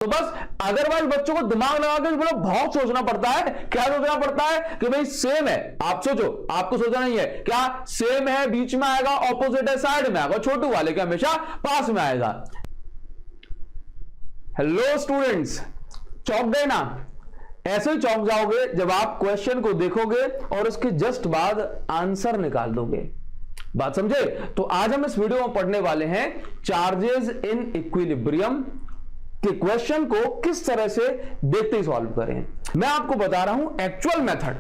तो बस अदरवाइज बच्चों को दिमाग लगा के बोलो बहुत सोचना पड़ता है। क्या सोचना पड़ता है कि भाई सेम है, आप सोचो, आपको सोचना नहीं है क्या सेम है, बीच में आएगा, ऑपोजिट है साइड में आएगा, छोटू वाले के हमेशा पास में आएगा। हेलो स्टूडेंट्स, चौंक गए ना? ऐसे ही चौंक जाओगे जब आप क्वेश्चन को देखोगे और उसके जस्ट बाद आंसर निकाल दोगे। बात समझे? तो आज हम इस वीडियो में पढ़ने वाले हैं चार्जेस इन इक्विलिब्रियम के क्वेश्चन को किस तरह से देखते ही सॉल्व करें। मैं आपको बता रहा हूं एक्चुअल मेथड,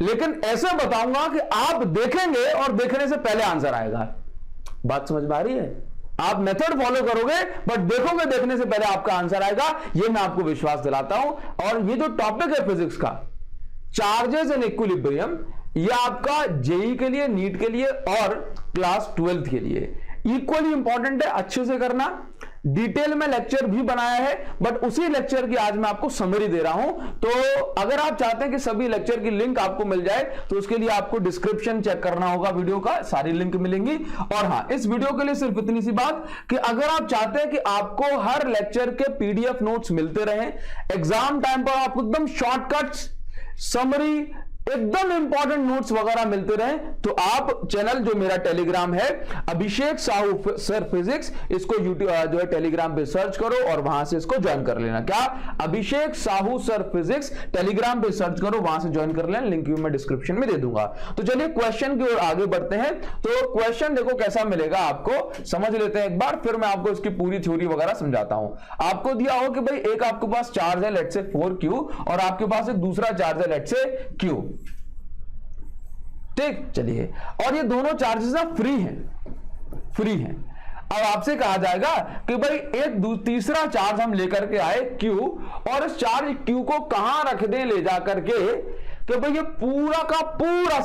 लेकिन ऐसे बताऊंगा कि आप देखेंगे और देखने से पहले आंसर आएगा। बात समझ में आ रही है? आप मेथड फॉलो करोगे बट देखोगे, देखने से पहले आपका आंसर आएगा, यह मैं आपको विश्वास दिलाता हूं। और ये जो टॉपिक है फिजिक्स का, चार्जेस इन इक्विलिब्रियम, ये आपका जेई के लिए, नीट के लिए और क्लास 12th के लिए इक्वली इंपॉर्टेंट है। अच्छे से करना। डिटेल में लेक्चर भी बनाया है, बट उसी लेक्चर की आज मैं आपको समरी दे रहा हूं। तो अगर आप चाहते हैं कि सभी लेक्चर की लिंक आपको मिल जाए तो उसके लिए आपको डिस्क्रिप्शन चेक करना होगा, वीडियो का सारी लिंक मिलेंगी। और हां, इस वीडियो के लिए सिर्फ इतनी सी बात कि अगर आप चाहते हैं कि आपको हर लेक्चर के पीडीएफ नोट्स मिलते रहे, एग्जाम टाइम पर आपको एकदम शॉर्टकट्स, समरी, एकदम इंपॉर्टेंट नोट्स वगैरह मिलते रहे, तो आप चैनल जो मेरा टेलीग्राम है अभिषेक साहू सर फिजिक्स, इसको यूट्यूब जो है टेलीग्राम पे सर्च करो और वहां से इसको ज्वाइन कर लेना। क्या? अभिषेक साहू सर फिजिक्स टेलीग्राम पे सर्च करो, वहां से ज्वाइन कर लेना, लिंक भी मैं डिस्क्रिप्शन में दे दूंगा। तो चलिए क्वेश्चन की ओर आगे बढ़ते हैं। तो क्वेश्चन देखो कैसा मिलेगा आपको, समझ लेते हैं एक बार, फिर मैं आपको इसकी पूरी थ्योरी वगैरह समझाता हूं। आपको दिया हो कि भाई एक आपके पास चार्ज है लेट्स से 4Q और आपके पास एक दूसरा चार्ज है लेट्स से Q। ठीक, चलिए, और ये दोनों चार्जेस ना फ्री हैं। अब आपसे कहा जाएगा कि भाई एक तीसरा चार्ज हम लेकर के आए Q, और इस चार्ज Q को कहां रख दें ले जाकर के कि भाई ये पूरा का पूरा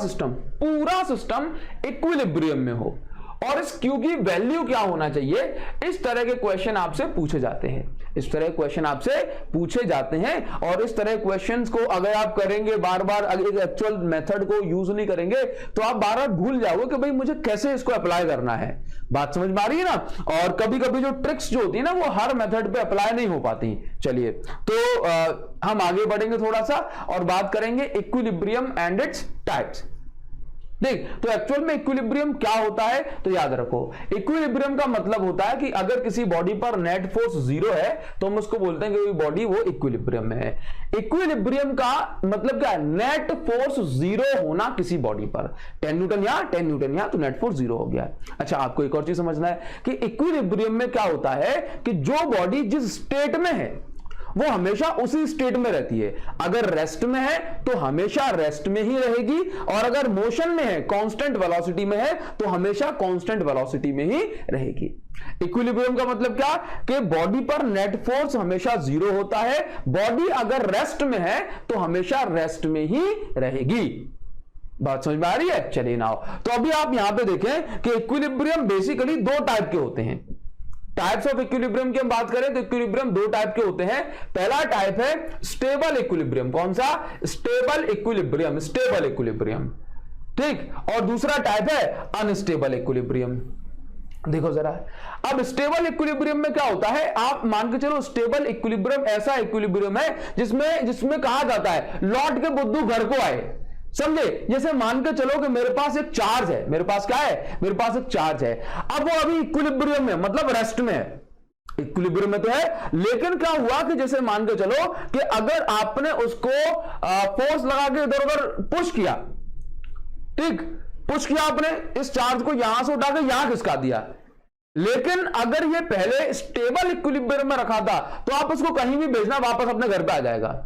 सिस्टम इक्विलिब्रियम में हो, और इस Q की वैल्यू क्या होना चाहिए। इस तरह के क्वेश्चन आपसे पूछे जाते हैं, और इस तरह क्वेश्चंस को अगर आप करेंगे बार बार, अगर एक्चुअल मेथड को यूज नहीं करेंगे तो आप बार बार भूल जाओगे कि भाई मुझे कैसे इसको अप्लाई करना है। बात समझ में आ रही है ना? और कभी कभी जो ट्रिक्स जो होती है ना, वो हर मेथड पे अप्लाई नहीं हो पाती। चलिए, तो हम आगे बढ़ेंगे थोड़ा सा और बात करेंगे इक्विलिब्रियम एंड इट्स टाइप्स। देख, तो एक्चुअल में इक्विलिब्रियम क्या होता है तो याद रखो, इक्विलिब्रियम का मतलब होता है कि अगर किसी बॉडी पर नेट फोर्स 0 है तो हम उसको बोलते हैं कि बॉडी वो इक्विलिब्रियम में है। इक्विलिब्रियम का मतलब क्या है? नेट फोर्स 0 होना किसी बॉडी पर। 10 न्यूटन यहां, 10 न्यूटन यहां, तो नेट फोर्स 0 हो गया। अच्छा, आपको एक और चीज समझना है कि इक्विलिब्रियम में क्या होता है कि जो बॉडी जिस स्टेट में है वो हमेशा उसी स्टेट में रहती है। अगर रेस्ट में है तो हमेशा रेस्ट में ही रहेगी, और अगर मोशन में है, कांस्टेंट वेलोसिटी में है, तो हमेशा कांस्टेंट वेलोसिटी में ही रहेगी। इक्विलिब्रियम का मतलब क्या कि बॉडी पर नेट फोर्स हमेशा 0 होता है, बॉडी अगर रेस्ट में है तो हमेशा रेस्ट में ही रहेगी। बात समझ में आ रही है? चलिए नाउ, तो अभी आप यहां पे देखें कि इक्विलिब्रियम बेसिकली 2 टाइप के होते हैं। टाइप्स ऑफ इक्विलिब्रियम की हम बात करें तो इक्विलिब्रियम 2 टाइप के होते हैं। पहला टाइप है स्टेबल इक्विलिब्रियम। कौन सा? स्टेबल इक्विलिब्रियम, ठीक। और दूसरा टाइप है अनस्टेबल इक्विलिब्रियम। देखो जरा, अब स्टेबल इक्विलिब्रियम में क्या होता है, आप मान के चलो स्टेबल इक्विलिब्रियम ऐसा इक्विलिब्रियम है जिसमें कहा जाता है लौट के बुद्धू घर को आए। समझे? जैसे मान के चलो कि मेरे पास एक चार्ज है, मेरे पास क्या है? मेरे पास एक चार्ज है। अब वो अभी इक्विलिब्रियम में, मतलब रेस्ट में है, इक्विलिब्रियम में तो है, लेकिन क्या हुआ कि जैसे मान के चलो कि अगर आपने उसको फोर्स लगा के इधर उधर पुश किया, ठीक, पुश किया आपने, इस चार्ज को यहां से उठा के यहां खिसका दिया, लेकिन अगर ये पहले स्टेबल इक्विलिब्रियम में रखा था तो आप उसको कहीं भी भेजना, वापस अपने घर पे आ जाएगा।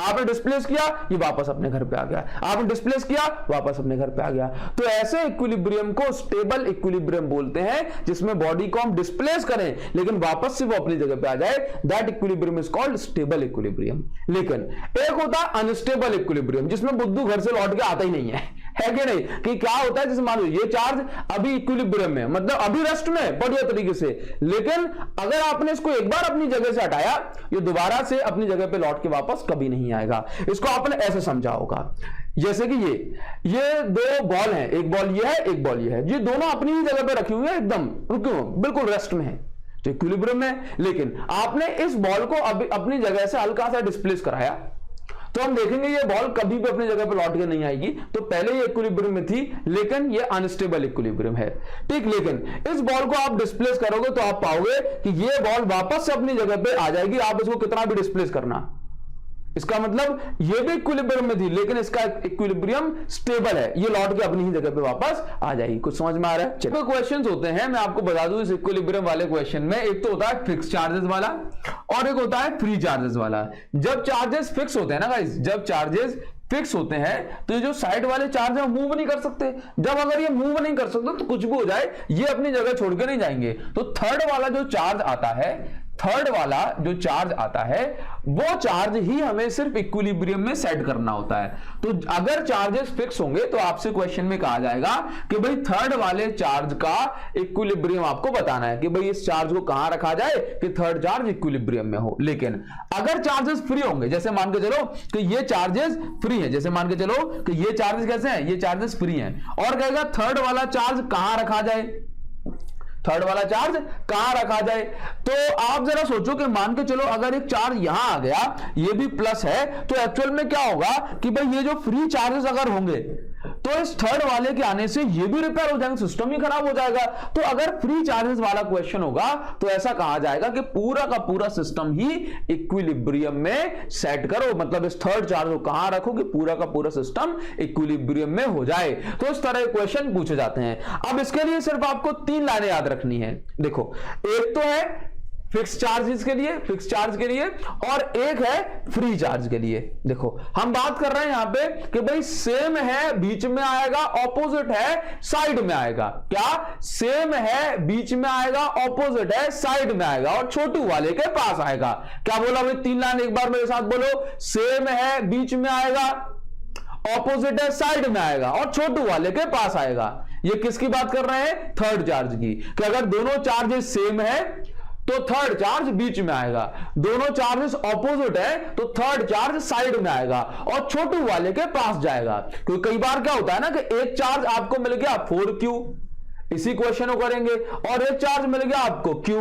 आपने डिस्प्लेस किया, ये वापस अपने घर पे आ गया, आपने डिस्प्लेस किया, वापस अपने घर पे आ गया। तो ऐसे इक्विलिब्रियम को स्टेबल इक्विलिब्रियम बोलते हैं, जिसमें बॉडी को हम डिस्प्लेस करें लेकिन वापस से वो अपनी जगह पे आ जाए। That equilibrium is called stable equilibrium. लेकिन एक होता है अनस्टेबल इक्विलिब्रियम, जिसमें बुद्धू घर से लौट के आता ही नहीं है कि नहीं? कि क्या होता है, जैसे मान लो ये चार्ज अभी इक्विलिब्रियम में, मतलब अभी रेस्ट में बढ़िया तरीके से, लेकिन अगर आपने इसको एक बार अपनी जगह से हटाया, ये दोबारा से अपनी जगह पे लौट के वापस कभी नहीं आएगा। इसको आपने ऐसे समझा होगा, जैसे कि ये 2 बॉल हैं, एक बॉल ये है, एक बॉल ये है, ये दोनों अपनी ही जगह पे रखी हुई है, एकदम बिल्कुल रेस्ट में है। तो इक्विलिब्रियम में। लेकिन आपने इस बॉल को अपनी जगह से हल्का सा डिस्प्लेस कराया, तो हम देखेंगे ये बॉल कभी भी अपनी जगह पर लौट के नहीं आएगी। तो पहले ये इक्विलिब्रियम में थी, लेकिन ये अनस्टेबल इक्विलिब्रियम है, ठीक। लेकिन इस बॉल को आप डिस्प्लेस करोगे तो आप पाओगे कि ये बॉल वापस से अपनी जगह पे आ जाएगी, आप इसको कितना भी डिस्प्लेस करना। इसका मतलब ये भी इक्विलिब्रियम में थी, लेकिन इसका इक्विलिब्रियम स्टेबल है, ये लौट के अपनी ही जगह पे वापस आ जाएगी। कुछ समझ में आ रहा है? चलिए, क्वेश्चंस होते हैं, मैं आपको बता दूं इस इक्विलिब्रियम वाले क्वेश्चन में, एक तो होता है फिक्स चार्जेस वाला और एक होता है फ्री चार्जेस वाला। जब चार्जेस फिक्स होते हैं ना गाइस, जब चार्जेस फिक्स होते हैं तो ये जो साइड वाले चार्ज है मूव नहीं कर सकते। जब अगर ये मूव नहीं कर सकते तो कुछ भी हो जाए, ये अपनी जगह छोड़ के नहीं जाएंगे। तो थर्ड वाला जो चार्ज आता है, थर्ड वाला जो चार्ज आता है, वो चार्ज ही हमें सिर्फ इक्विलिब्रियम में सेट करना होता है। तो अगर चार्जेस फिक्स होंगे तो आपसे क्वेश्चन में कहा जाएगा कि भाई थर्ड वाले चार्ज का इक्विलिब्रियम आपको बताना है कि भाई इस चार्ज को कहां रखा जाए कि थर्ड चार्ज इक्विलिब्रियम में हो। लेकिन अगर चार्जेस फ्री होंगे, जैसे मान के चलो कि ये चार्जेस फ्री है, जैसे मान के चलो कि ये चार्जेस कैसे हैं, ये चार्जेस फ्री हैं, और कहेगा थर्ड वाला चार्ज कहां रखा जाए, थर्ड वाला चार्ज कहां रखा जाए। तो आप जरा सोचो कि मान के चलो अगर एक चार्ज यहां आ गया, ये भी प्लस है, तो एक्चुअल में क्या होगा कि भाई ये जो फ्री चार्जेस अगर होंगे तो इस थर्ड वाले के आने से ये भी रिपेयर हो जाएगा, सिस्टम ही खराब हो जाएगा। तो अगर फ्री चार्जेस वाला क्वेश्चन होगा तो ऐसा कहा जाएगा कि पूरा का पूरा सिस्टम ही इक्विलिब्रियम में सेट करो, मतलब इस थर्ड चार्ज को कहां रखो कि पूरा का पूरा सिस्टम इक्विलिब्रियम में हो जाए। तो इस तरह के क्वेश्चन पूछे जाते हैं। अब इसके लिए सिर्फ आपको 3 लाइनें याद रखनी है। देखो, एक तो है फिक्स चार्जेस के लिए, फिक्स चार्ज के लिए, और एक है फ्री चार्ज के लिए। देखो, हम बात कर रहे हैं यहां पे कि भाई सेम है बीच में आएगा, ऑपोजिट है साइड में आएगा। क्या सेम है बीच में आएगा, ऑपोजिट है साइड में आएगा, और छोटू वाले के पास आएगा। क्या बोला भाई? 3 लाइन एक बार मेरे साथ बोलो। सेम है बीच में आएगा, ऑपोजिट है साइड में आएगा, और छोटू वाले के पास आएगा। ये किसकी बात कर रहे हैं? थर्ड चार्ज की। कि अगर दोनों चार्जेस सेम है तो थर्ड चार्ज बीच में आएगा, दोनों चार्जेस ऑपोजिट है तो थर्ड चार्ज साइड में आएगा और छोटू वाले के पास जाएगा। क्योंकि कई बार क्या होता है ना कि एक चार्ज आपको मिल गया 4q, इसी क्वेश्चन को करेंगे, और एक चार्ज मिल गया आपको q,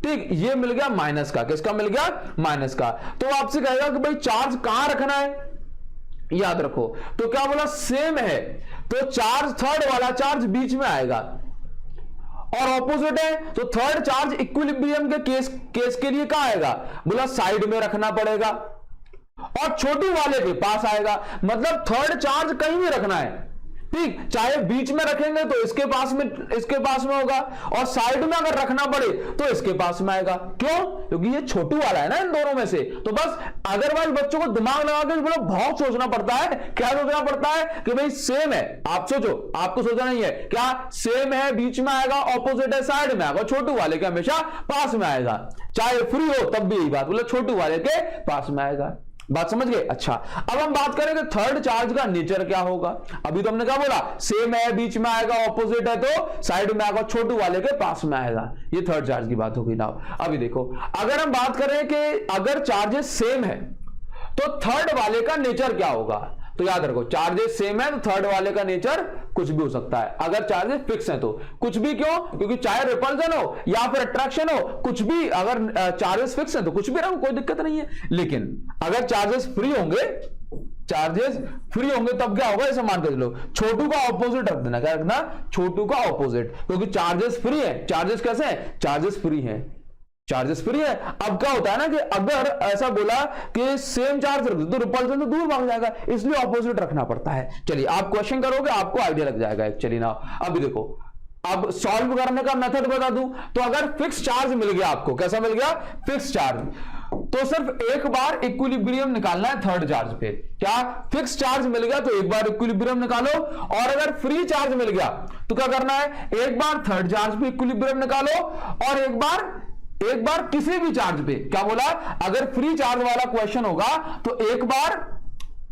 ठीक, ये मिल गया माइनस का। किसका मिल गया? माइनस का। तो आपसे कहेगा कि भाई चार्ज कहां रखना है, याद रखो। तो क्या बोला? सेम है तो चार्ज, थर्ड वाला चार्ज बीच में आएगा, और ऑपोजिट है तो थर्ड चार्ज इक्विलिब्रियम के केस के लिए कहां आएगा? बोला साइड में रखना पड़ेगा, और छोटू वाले के पास आएगा। मतलब थर्ड चार्ज कहीं भी रखना है, ठीक, चाहे बीच में रखेंगे तो इसके पास में होगा, और साइड में अगर रखना पड़े तो इसके पास में आएगा। क्यों? क्योंकि ये छोटू वाला है ना इन दोनों में से। तो बस अदरवाइज बच्चों को दिमाग लगा के बोलो, बहुत सोचना पड़ता है। क्या सोचना पड़ता है कि भाई सेम है, आप सोचो, आपको सोचना नहीं है। क्या सेम है बीच में आएगा, ऑपोजिट है साइड में आएगा, छोटू वाले के हमेशा पास में आएगा। चाहे फ्री हो तब भी यही बात, बोलो छोटू वाले के पास में आएगा। बात समझ गए? अच्छा, अब हम बात करेंगे थर्ड चार्ज का नेचर क्या होगा। अभी तो हमने क्या बोला? सेम है बीच में आएगा, ऑपोजिट है तो साइड में आएगा, छोटू वाले के पास में आएगा। ये थर्ड चार्ज की बात होगी ना। अभी देखो, अगर हम बात करें कि अगर चार्जेस सेम है तो थर्ड वाले का नेचर क्या होगा, तो याद रखो चार्जेस सेम है तो थर्ड वाले का नेचर कुछ भी हो सकता है। अगर चार्जेस फिक्स है तो कुछ भी, क्यों? क्योंकि चाहे रिपल्सन हो या फिर अट्रैक्शन हो, कुछ भी, अगर चार्जेस फिक्स है तो कुछ भी रहो, कोई दिक्कत नहीं है। लेकिन अगर चार्जेस फ्री होंगे, चार्जेस फ्री होंगे तब क्या होगा? इसे मान के चलो छोटू का ऑपोजिट रख देना। क्या रखना? छोटू का ऑपोजिट, क्योंकि चार्जेस फ्री है। चार्जेस कैसे हैं? चार्जेस फ्री हैं, चार्जेस फ्री है। अब क्या होता है ना कि अगर ऐसा बोला कि सेम चार्ज रख दो तो रिपल्सन तो दूर भाग जाएगा, इसलिए ऑपोजिट रखना पड़ता है। चलिए, आप क्वेश्चन करोगे आपको आइडिया लग जाएगा एक्चुअली ना। अभी देखो, अब सॉल्व करने का मेथड बता दूं तो अगर फिक्स चार्ज मिल गया आपको, कैसा मिल गया? फिक्स चार्ज, तो सिर्फ एक बार इक्विलिब्रियम निकालना है थर्ड चार्ज पे। क्या? फिक्स चार्ज मिल गया तो एक बार इक्विलिब्रियम निकालो, और अगर फ्री चार्ज मिल गया तो क्या करना है? एक बार थर्ड चार्ज पे इक्विलिब्रियम निकालो, और एक बार किसी भी चार्ज पे। क्या बोला? अगर फ्री चार्ज वाला क्वेश्चन होगा तो एक बार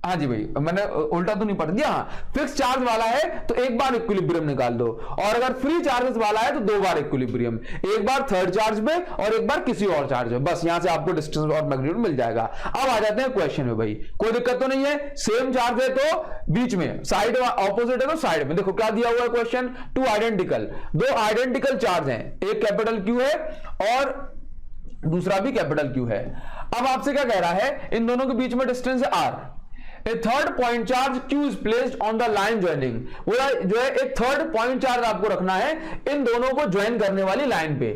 हाँ जी भाई, मैंने उल्टा तो नहीं पढ़ दिया। हाँ, फिक्स चार्ज वाला है तो एक बार इक्विलिब्रियम निकाल दो, और अगर फ्री चार्जेस वाला है तो दो बार इक्विलिब्रियम, एक बार थर्ड चार्ज पे और एक बार किसी और चार्ज पे। बस यहां से आपको डिस्टेंस और मैग्नीट्यूड मिल जाएगा। अब आ जाते हैं क्वेश्चन में। भाई कोई दिक्कत तो नहीं है, सेम चार्ज है तो बीच में, साइड ऑपोजिट है तो साइड में। देखो क्या दिया हुआ है क्वेश्चन, टू आइडेंटिकल, दो आइडेंटिकल चार्ज हैं, एक कैपिटल क्यू है और दूसरा भी कैपिटल क्यू है। अब आपसे क्या कह रहा है, इन दोनों के बीच में डिस्टेंस है are. A third point charge Q is placed on the line joining, बोला जो है एक थर्ड पॉइंट चार्ज आपको रखना है इन दोनों को ज्वाइन करने वाली लाइन पे,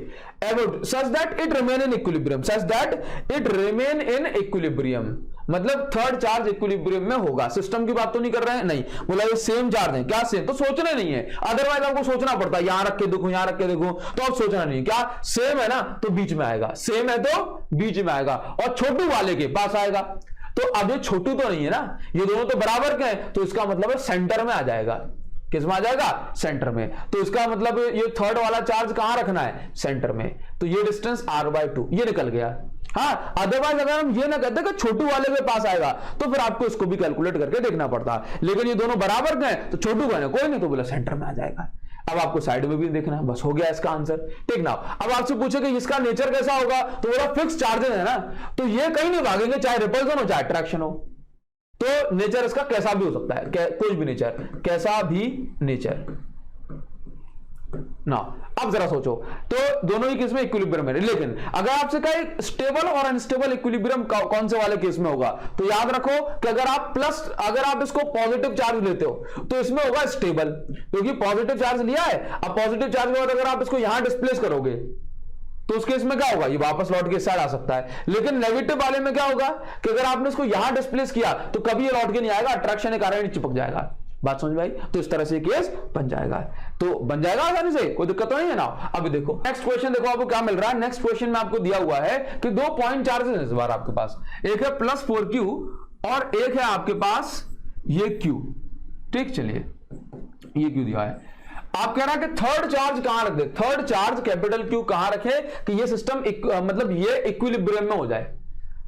such that it remain in equilibrium, such that it remain in equilibrium, मतलब थर्ड चार्ज इक्विलिब्रियम में होगा। सिस्टम की बात तो नहीं कर रहे हैं, नहीं, बोला ये सेम चार्ज है, क्या सेम, तो सोचना नहीं है, अदरवाइज आपको सोचना पड़ता है, यहां रख के देखो, यहां रख के देखो, तो अब सोचना नहीं, क्या सेम है ना तो बीच में आएगा, सेम है तो बीच में आएगा, और छोटू वाले के पास आएगा। तो अब ये छोटू तो नहीं है ना, ये दोनों तो बराबर के हैं, तो इसका मतलब है सेंटर में आ जाएगा। किस में आ जाएगा, सेंटर में। तो इसका मतलब ये थर्ड वाला चार्ज कहां रखना है, सेंटर में। तो ये डिस्टेंस r/2 ये निकल गया। हाँ, अदरवाइज अगर हम ये ना कहते कि छोटू वाले के पास आएगा तो फिर आपको इसको भी कैलकुलेट करके देखना पड़ता, लेकिन ये दोनों बराबर के हैं तो छोटू का कोई नहीं, तो बोला सेंटर में आ जाएगा। अब आपको साइड में भी देखना है, बस हो गया इसका आंसर। ठीक ना, अब आपसे पूछे कि इसका नेचर कैसा होगा, तो बोला फिक्स चार्जेस है ना, तो ये कहीं नहीं भागेंगे, चाहे रिपल्सन हो चाहे अट्रैक्शन हो। तो नेचर इसका कैसा भी हो सकता है, कोई भी नेचर, कैसा भी नेचर ना। अब जरा सोचो, तो दोनों ही केस में इक्विलिब्रियम है, लेकिन अगर आपसे कहे स्टेबल और अनस्टेबल इक्विलिब्रियम कौन से वाले केस में होगा, तो याद रखो कि अगर आप इसको पॉजिटिव चार्ज लेते हो तो इसमें होगा स्टेबल, क्योंकि पॉजिटिव चार्ज लिया है। अब पॉजिटिव चार्ज के बाद अगर आप इसको यहां डिस्प्लेस करोगे तो उस केस में क्या होगा, ये वापस लौट के इस साइड आ सकता है। लेकिन नेगेटिव वाले में क्या होगा कि अगर आपने इसको यहां डिस्प्लेस किया तो कभी ये लौट के नहीं आएगा, अट्रैक्शन के कारण चिपक जाएगा। बात समझ भाई, तो इस तरह से केस बन जाएगा, तो बन जाएगा आसानी से, कोई दिक्कत तो नहीं है ना। अब देखो नेक्स्ट क्वेश्चन, देखो आपको क्या मिल रहा है। नेक्स्ट क्वेश्चन में आपको दिया हुआ है कि दो पॉइंट चार्जेस हैं इस बार आपके पास, एक है +4Q और एक है आपके पास ये Q। ठीक, चलिए ये Q दिया है। आप कह रहा है कि थर्ड चार्ज कहां रख दे, थर्ड चार्ज कैपिटल Q कहां रखे कि ये सिस्टम मतलब ये इक्विलिब्रियम में हो जाए।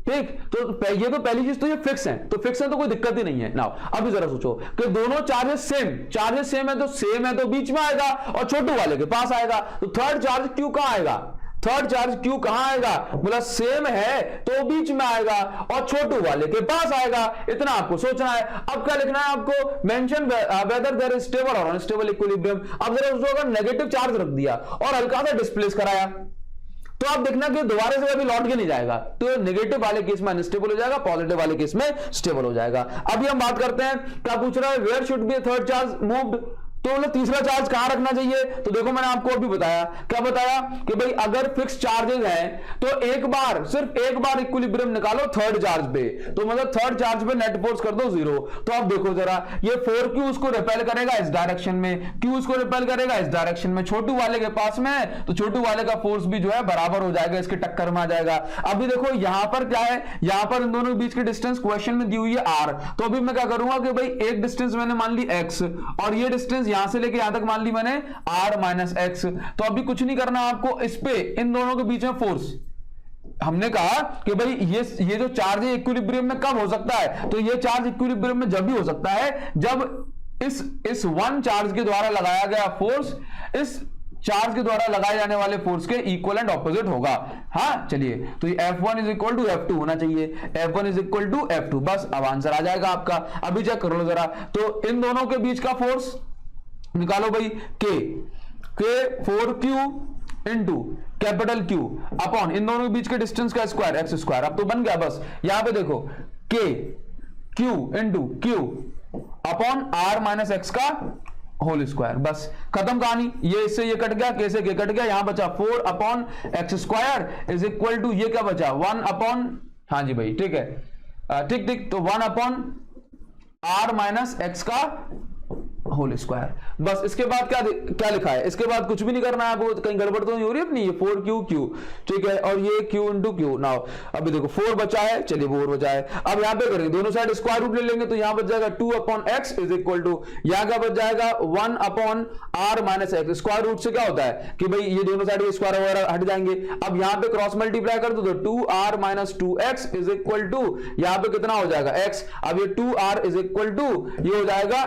ठीक, तो ये तो पहली चीज तो ये फिक्स है, तो फिक्स है तो कोई दिक्कत ही नहीं है ना। अभी जरा सोचो कि दोनों चार्जेस सेम है तो बीच में आएगा और छोटू वाले के पास आएगा, तो थर्ड चार्ज Q कहां आएगा, थर्ड चार्ज Q कहां आएगा, बोला सेम है तो बीच में आएगा और छोटू वाले के पास आएगा। इतना आपको सोचना है। अब क्या लिखना है आपको, mention whether there is stable और अनस्टेबल इक्विलिब्रियम। अब जरा सोचो, अगर नेगेटिव चार्ज रख दिया और हल्का सा डिस्प्लेस कराया तो आप देखना कि दोबारा से कभी लौट के नहीं जाएगा, तो नेगेटिव वाले केस में अनस्टेबल हो जाएगा, पॉजिटिव वाले केस में स्टेबल हो जाएगा। अभी हम बात करते हैं, क्या पूछ रहा है, where should be third charge moved, तो मतलब तीसरा चार्ज कहां रखना चाहिए। तो देखो मैंने आपको अभी बताया, क्या बताया कि भाई अगर फिक्स चार्जेस हैं तो सिर्फ एक बार इक्विलिब्रियम निकालो थर्ड चार्ज पे, तो मतलब थर्ड चार्ज पे नेट फोर्स कर दो 0। तो आप देखो जरा, ये 4Q उसको रिपेल करेगा इस डायरेक्शन में, Q उसको रिपेल करेगा इस डायरेक्शन में, छोटू वाले के पास में है तो छोटू वाले का फोर्स भी जो है बराबर हो जाएगा, इसके टक्कर में आ जाएगा। अभी देखो यहां पर क्या है, यहां पर इन दोनों के बीच की डिस्टेंस क्वेश्चन में दी हुई है r, तो अभी मैं क्या करूंगा कि भाई एक डिस्टेंस मैंने मान ली x और ये डिस्टेंस यहां से लेके यहां तक मान ली मैंने r - x। तो अभी कुछ नहीं करना आपको, इस पे इन दोनों के बीच में फोर्स, हमने कहा कि भाई ये जो चार्ज है इक्विलिब्रियम में कब हो सकता है, तो ये चार्ज इक्विलिब्रियम में जब भी हो सकता है जब इस वन चार्ज के द्वारा लगाया गया फोर्स इस चार्ज के द्वारा लगाए जाने वाले फोर्स के इक्वल एंड ऑपोजिट होगा। हाँ चलिए, तो ये F1 = F2 होना चाहिए, F1 = F2, बस अब आंसर आ जाएगा आपका। अभी चेक कर लो जरा, तो इन दोनों के बीच का फोर्स निकालो भाई, K 4Q into capital Q upon इन दोनों के बीच के डिस्टेंस का स्क्वायर x²। अब तो बन गया, बस यहां पे देखो K Q into Q upon r - x का होल स्क्वायर, बस खत्म कहानी। ये इससे ये कट गया, K से K कट गया, यहां बचा 4/x² = ये क्या बचा 1/, हाँ जी भाई ठीक है, ठीक, तो 1/r - x का होल स्क्वायर। बस इसके बाद क्या लिखा है, इसके बाद कुछ भी नहीं करना है आपको, कहीं गड़बड़ तो नहीं हो रही अपनी। ये 4q, ठीक है, और ये q इंटू क्यू। नाउ अभी देखो 4 बचा है, चलिए 4 बचा है। अब यहां पे करेंगे दोनों साइड स्क्वायर रूट ले लेंगे, तो यहां बच जाएगा 2 upon x is equal to, यहां का बच जाएगा 1 upon r minus x. Square root से क्या होता है कि भाई ये दोनों साइड स्क्वायर वगैरह हट जाएंगे। अब यहां पे क्रॉस मल्टीप्लाई कर दो तो 2r minus 2x is equal to, यहां पे कितना हो जाएगा x। अब ये 2r इज इक्वल टू ये हो जाएगा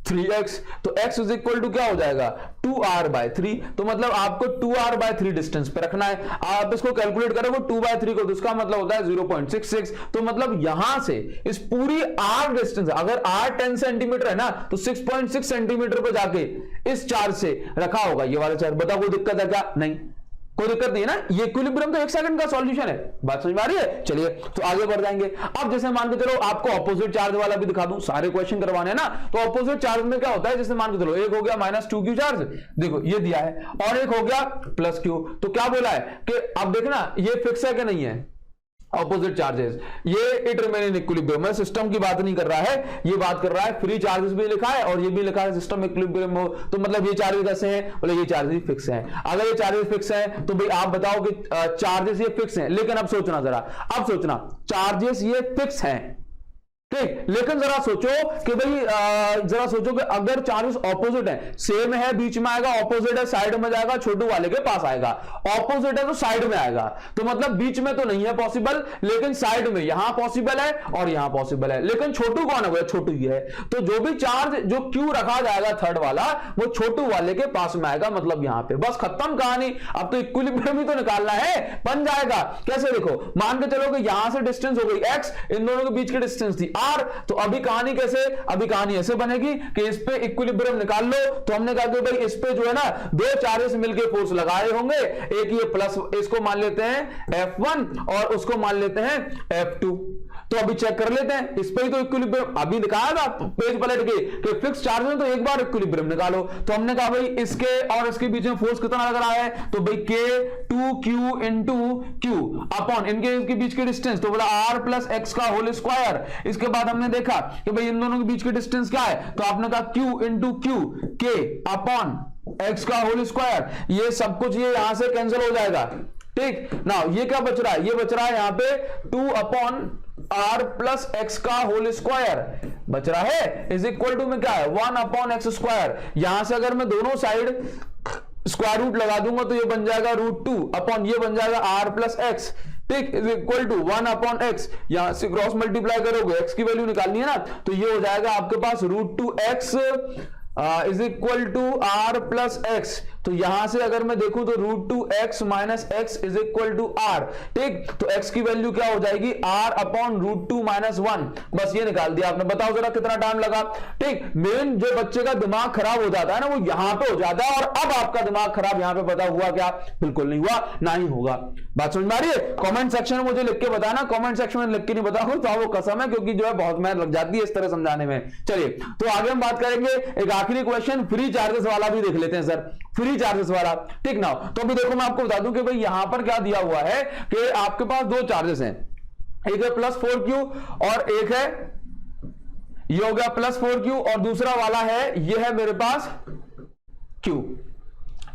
3x, तो x इज इक्वल टू क्या हो जाएगा 2r/3। तो मतलब आपको 2r/3 डिस्टेंस पे रखना है। आप इसको कैलकुलेट करोगे 2/3 को, तो इसका मतलब होता है 0.66। तो मतलब यहां से इस पूरी r डिस्टेंस, अगर r 10 सेंटीमीटर है ना, तो 6.6 सेंटीमीटर पे जाके इस चार्ज से रखा होगा ये वाला चार्ज। बताओ कोई दिक्कत है क्या? नहीं, कोई दिक्कत नहीं है ना। ये इक्विलिब्रियम तो 1 सेकंड का सॉल्यूशन है। बात समझ में आ रही है? चलिए तो आगे बढ़ जाएंगे। अब जैसे मान के चलो आपको ऑपोजिट चार्ज वाला भी दिखा दूं, सारे क्वेश्चन करवाने हैं ना, तो ऑपोजिट चार्ज में क्या होता है, जैसे मान के चलो एक हो गया -2q चार्ज, देखो ये दिया है, और एक हो गया +q। तो क्या बोला है कि अब देखना ये फिक्स है कि नहीं है ऑपोजिट चार्जेस, ये इट रिमेन इन इक्विलिब्रियम। मैं सिस्टम की बात नहीं कर रहा है, ये बात कर रहा है फ्री चार्जेस भी लिखा है और ये भी लिखा है सिस्टम इक्विलिब्रियम हो। तो मतलब ये चार्जेस कैसे हैं, बोले ये चार्जेस फिक्स हैं। अगर ये चार्जेस फिक्स हैं तो भाई आप बताओ कि चार्जेस ये फिक्स हैं, लेकिन अब सोचना जरा, अब सोचना चार्जेस ये फिक्स हैं, ठीक, लेकिन जरा सोचो कि भाई जरा सोचो कि अगर चार्जेस ऑपोजिट है, सेम है बीच में आएगा, ऑपोजिट है साइड में जाएगा, छोटू वाले के पास आएगा। ऑपोजिट है तो साइड में आएगा, तो मतलब बीच में तो नहीं है पॉसिबल, लेकिन साइड में यहां पॉसिबल है और यहां पॉसिबल है। लेकिन छोटू कौन है? छोटू ही है। तो जो भी चार्ज जो क्यू रखा जाएगा थर्ड वाला, वो छोटू वाले के पास में आएगा, मतलब यहां पे। बस खत्म कहानी। अब तो इक्विलिब्रियम ही तो निकालना है, बन जाएगा। कैसे? देखो मान के चलो कि यहां से डिस्टेंस हो गई x, इन दोनों के बीच की डिस्टेंस थी r, तो अभी कहानी कैसे, अभी कहानी ऐसे बनेगी कि इस पे इक्विलिब्रियम निकाल लो। तो हमने कहा कि भाई इस पे जो है ना दो चार्जेस मिलके फोर्स लगाए होंगे, एक ये प्लस, इसको मान लेते हैं F1 और उसको मान लेते हैं F2। तो अभी चेक कर लेते हैं, इस पे ही तो इक्विलिब्रियम अभी दिखाया था पेज पलट के कि फिक्स चार्ज में तो एक बार इक्विलिब्रियम निकालो। तो हमने कहा भाई इसके और इसके बीच में फोर्स कितना लग रहा है, तो भाई K2q इंटू क्यू अपॉन इनके बीच की डिस्टेंस, तो बोला r प्लस एक्स का होल स्क्वायर। इसके बाद हमने देखा कि भाई इन दोनों के बीच की डिस्टेंस क्या है, तो आपने कहा q इंटू क्यू के अपॉन x का होल स्क्वायर। ये सब कुछ ये यहां से कैंसिल हो जाएगा, ठीक ना। ये क्या बच रहा है, ये बच रहा है यहां पे 2 अपॉन r प्लस एक्स का होल स्क्वायर बच रहा है, इज इक्वल टू में क्या है 1 अपॉन एक्स स्क्वायर। यहां से अगर मैं दोनों साइड स्क्वायर रूट लगा दूंगा तो ये बन जाएगा √2 अपॉन ये बन जाएगा r प्लस एक्स, ठीक, is equal to 1 upon x. यहां से क्रॉस मल्टीप्लाई करोगे, एक्स की वैल्यू निकालनी है ना, तो ये हो जाएगा आपके पास √2x is equal to r plus x. तो यहां से अगर मैं देखूं तो √2x minus x is equal to r, ठीक। तो x की वैल्यू क्या हो जाएगी r अपॉन √2 माइनस 1। बस ये निकाल दिया आपने। बताओ जरा कितना टाइम लगा, ठीक। मेन जो बच्चे का दिमाग खराब हो जाता है ना, वो यहां पे हो जाता है। और अब आपका दिमाग खराब यहां पे पता हुआ क्या? बिल्कुल नहीं हुआ, ना ही होगा। बात समझ में आ रही है? कमेंट सेक्शन में मुझे लिख के बताना, कमेंट सेक्शन में लिख के नहीं बताओ तो वो कसम है, क्योंकि जो है बहुत मेहनत लग जाती है इस तरह समझाने में। चलिए तो आगे हम बात करेंगे, एक आखिरी क्वेश्चन फ्री चार्जेस वाला भी देख लेते हैं सर, फ्री चार्जेस वाला, ठीक ना। तो अभी देखो मैं आपको बता दूं कि भाई यहां पर क्या दिया हुआ है कि आपके पास दो चार्जेस हैं, एक है +4q और एक है ये हो गया +4q और दूसरा वाला है ये है मेरे पास q,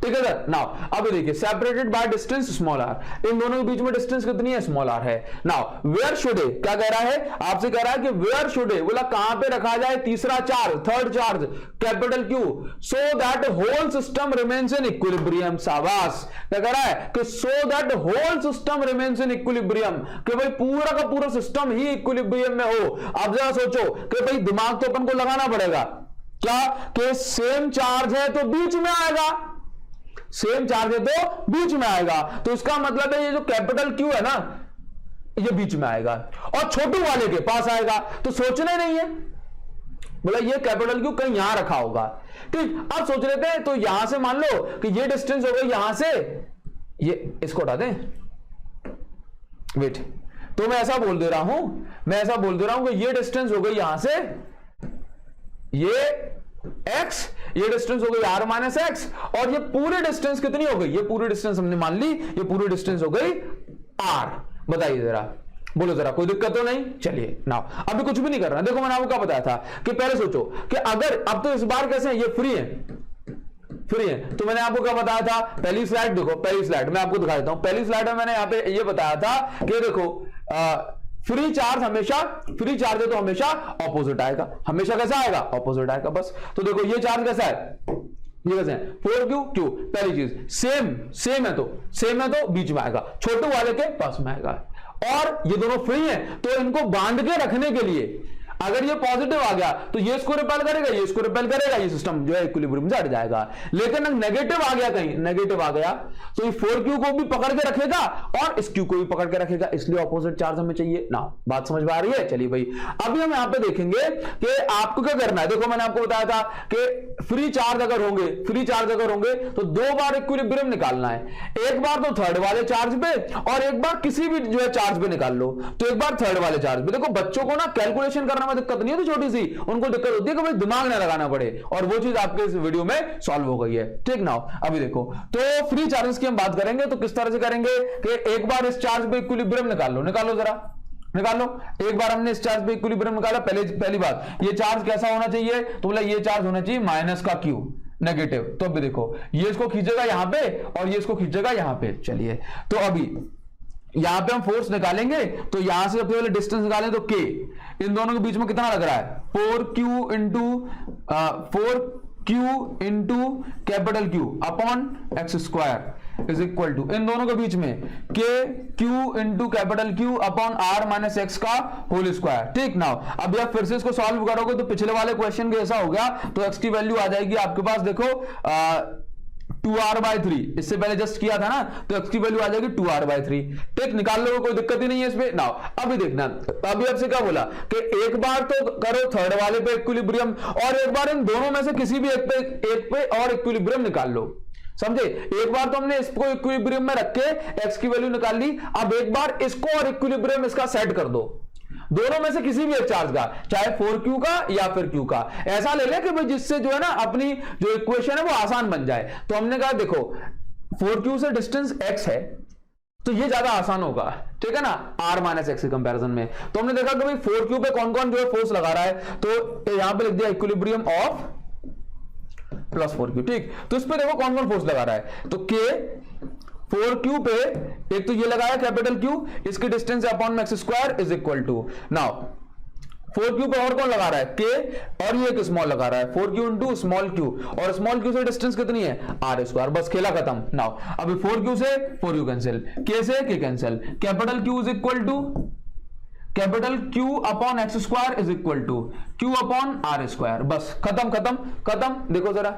ठीक है सर। नाउ अब देखिए separated by distance small r, इन दोनों के बीच में डिस्टेंस कितनी है, स्मॉल r है। नाउ वेयर शुड ए, क्या कह रहा है आपसे, कह रहा है कि वेयर शुड ए, बोला कहां पे रखा जाए तीसरा charge, third charge capital Q, so that whole system remains in equilibrium. शाबाश। क्या कह रहा है कि so that whole system remains in equilibrium, कि भाई पूरा का पूरा सिस्टम ही इक्विलिब्रियम में हो। अब जरा सोचो कि भाई दिमाग तो अपन को लगाना पड़ेगा क्या, कि सेम चार्ज है तो बीच में आएगा, सेम चार्ज है तो बीच में आएगा। तो इसका मतलब है ये जो कैपिटल Q है ना, ये बीच में आएगा और छोटू वाले के पास आएगा। तो सोचना ही नहीं है, बोला ये कैपिटल Q कहीं यहां रखा होगा, ठीक। अब सोच लेते हैं, तो यहां से मान लो कि ये डिस्टेंस हो गई यहां से, ये इसको हटा दें, वेट, तो मैं ऐसा बोल दे रहा हूं, कि ये डिस्टेंस हो गई यहां से, ये x, ये डिस्टेंस हो गई r माइनस एक्स, और ये पूरी डिस्टेंस कितनी हो गई, ये पूरी डिस्टेंस हमने मान ली, ये पूरी डिस्टेंस हो गई r। बताइए जरा, बोलो जरा, कोई दिक्कत तो नहीं? चलिए नाउ अभी कुछ भी नहीं करना। देखो मैंने आपको क्या बताया था कि पहले सोचो कि अगर अब तो इस बार कैसे है, ये फ्री है, फ्री है, तो मैंने आपको क्या बताया था, पहली स्लाइड देखो, पहली स्लाइड मैं आपको दिखा देता हूं। पहली स्लाइड में मैंने यहां पे ये बताया था कि देखो फ्री चार्ज हमेशा, फ्री चार्ज है तो हमेशा ऑपोजिट आएगा, हमेशा कैसा आएगा, ऑपोजिट आएगा बस। तो देखो ये चार्ज कैसा है, ये कैसे है, 4q q, पहली चीज सेम है तो बीच में आएगा, छोटू वाले के पास में आएगा। और ये दोनों फ्री हैं तो इनको बांध के रखने के लिए अगर ये पॉजिटिव आ गया तो ये इसको रिपेल करेगा, ये इसको रिपेल करेगा, ये सिस्टम जो है इक्विलिब्रियम से हट जाएगा। लेकिन अगर नेगेटिव आ गया, कहीं नेगेटिव आ गया तो ये 4q को भी पकड़ के रखेगा और इस q को भी पकड़ के रखेगा, इसलिए ऑपोजिट चार्ज हमें चाहिए ना। बात समझ में आ रही है? चलिए भाई अभी हम यहां पे देखेंगे कि आपको क्या करना है। देखो मैंने आपको बताया था कि फ्री चार्ज अगर होंगे तो 2 बार इक्विलिब्रियम निकालना है, एक बार तो थर्ड वाले चार्ज पे और एक बार किसी भी जो है चार्ज पे निकाल लो, तो एक बार थर्ड वाले चार्ज पे। देखो बच्चों को ना कैलकुलेशन करना में दिक्कत नहीं है, तो छोटी सी उनको दिक्कत होती है कि भाई दिमाग ना लगाना पड़े, और वो चीज आपके इस वीडियो में सॉल्व हो गई है। ठीक ना? अभी देखो तो फ्री चार्जेस की हम बात करेंगे तो किस तरह से करेंगे कि एक बार इस चार्ज पे इक्विलिब्रियम निकालो जरा, निकाल लो। एक बार हमने इस चार्ज पे इक्विलिब्रियम निकाला, पहली बात ये चार्ज कैसा होना चाहिए, तो बोला ये चार्ज होना चाहिए माइनस का q, नेगेटिव। तो अभी देखो ये इसको खींचेगा यहां पे और ये इसको खींचेगा यहां पे। चलिए तो अभी यहां पे हम फोर्स निकालेंगे, तो यहां से सबसे पहले डिस्टेंस निकालें तो k, इन दोनों के बीच में कितना लग रहा है, 4q into capital Q upon x square is equal to, इन दोनों के बीच में k q into capital Q upon r minus X का होल स्क्वायर। ठीक ना? अब आप फिर से इसको सॉल्व करोगे तो पिछले वाले क्वेश्चन के ऐसा हो गया, तो x की वैल्यू आ जाएगी आपके पास, देखो 2r/3, इससे पहले जस्ट किया था ना, तो x की वैल्यू आ जाएगी 2r/3। ठीक, निकाल लो, कोई दिक्कत ही नहीं है इसमें। नाउ अभी देखना, अभी आपसे क्या बोला कि एक बार तो करो थर्ड वाले पे इक्विलिब्रियम और एक बार इन दोनों में से किसी भी एक पे और इक्विलिब्रियम निकाल लो। समझे? एक बार तो हमने इसको इक्विलिब्रियम में रख के x की वैल्यू निकाल ली, अब एक बार इसको और इक्विलिब्रियम इसका सेट कर दो, दोनों में से किसी भी एक चार्ज का, चाहे 4q का या फिर q का, ऐसा ले ले कि भाई जिससे जो है ना अपनी जो इक्वेशन है वो आसान बन जाए। तो हमने कहा देखो 4q से डिस्टेंस x है तो ये ज्यादा आसान होगा, ठीक है ना, r माइनस एक्स के कंपैरिजन में। तो हमने देखा कि भाई 4q पे कौन कौन जो है फोर्स लगा रहा है, तो यहां पे लिख दिया इक्विलिब्रियम ऑफ प्लस 4q। ठीक, तो इस पे देखो कौन कौन फोर्स लगा रहा है, तो k 4q पे एक तो ये लगाया कैपिटल Q, इसकी डिस्टेंस अपॉन में x square is equal to, now 4q पे और कौन लगा रहा है, k, और ये एक स्मॉल लगा रहा है 4q इंटू स्मॉल q, और स्मॉल q से डिस्टेंस कितनी है, r स्क्वायर। बस खेला खत्म। नाउ अभी 4q से 4u कैंसिल, k से k cancel, capital Q is equal to capital Q upon x square is equal to q upon r square. बस खत्म। देखो जरा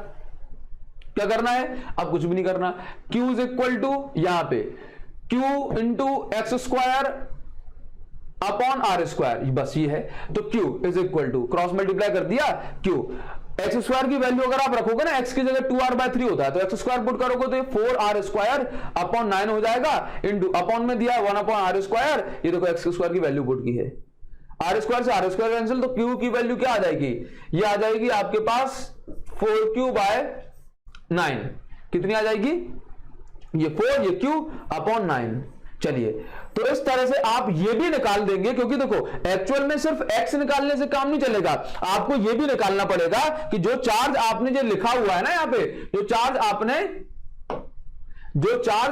क्या करना है, अब कुछ भी नहीं करना, Q इज इक्वल टू यहां पे Q into x square upon r square, बस ये है। तो Q is equal to cross multiply कर दिया, Q एक्स स्क्वायर की वैल्यू अगर आप रखोगे ना, x की जगह 2r/3 होता है, तो एक्स स्क्वायर पुट करोगे तो ये 4r स्क्वायर अपॉन 9 हो जाएगा, इंटू अपॉन में दिया 1 अपॉन आर स्क्वायर, ये देखो एक्स स्क्वायर की वैल्यू पुट की है, आर स्क्वायर से आर स्क्वायर कैंसिल, तो Q की वैल्यू क्या आ जाएगी, ये आ जाएगी आपके पास 4q/9, कितनी आ जाएगी, ये 4, ये q अपॉन 9। चलिए तो इस तरह से आप ये भी निकाल देंगे, क्योंकि देखो एक्चुअल में सिर्फ x निकालने से काम नहीं चलेगा, आपको ये भी निकालना पड़ेगा कि जो चार्ज आपने जो लिखा हुआ है ना यहाँ पे, जो चार्ज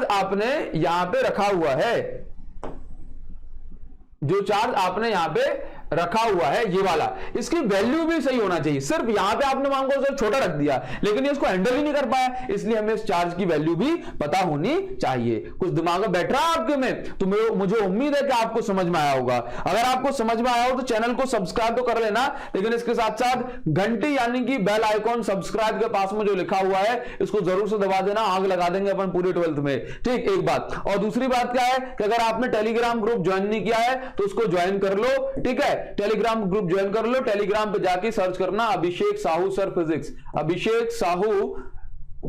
आपने यहां पे रखा हुआ है, जो चार्ज आपने यहां पे रखा हुआ है ये वाला, इसकी वैल्यू भी सही होना चाहिए। सिर्फ यहां पे आपने मान को छोटा रख दिया, लेकिन ये इसको हैंडल ही नहीं कर पाया, इसलिए हमें इस चार्ज की वैल्यू भी पता होनी चाहिए। कुछ दिमाग में बैठ रहा है आपके में, तो मुझे उम्मीद है कि आपको समझ में आया होगा। अगर आपको समझ में आया हो तो चैनल को सब्सक्राइब तो कर लेना, लेकिन इसके साथ साथ घंटी यानी कि बेल आइकॉन सब्सक्राइब के पास में जो लिखा हुआ है इसको जरूर से दबा देना, आग लगा देंगे अपन पूरे 12th में। ठीक, एक बात। और दूसरी बात क्या है कि अगर आपने टेलीग्राम ग्रुप ज्वाइन नहीं किया है तो उसको ज्वाइन कर लो, ठीक है, टेलीग्राम ग्रुप ज्वाइन कर लो। टेलीग्राम पे जाके सर्च करना अभिषेक साहू सर फिजिक्स, अभिषेक साहू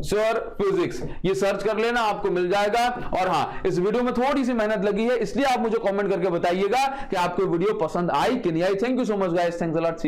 सर फिजिक्स, ये सर्च कर लेना, आपको मिल जाएगा। और हाँ, इस वीडियो में थोड़ी सी मेहनत लगी है, इसलिए आप मुझे कमेंट करके बताइएगा कि आपको वीडियो पसंद आई कि नहीं आई। Thank you so much guys, thanks a lot.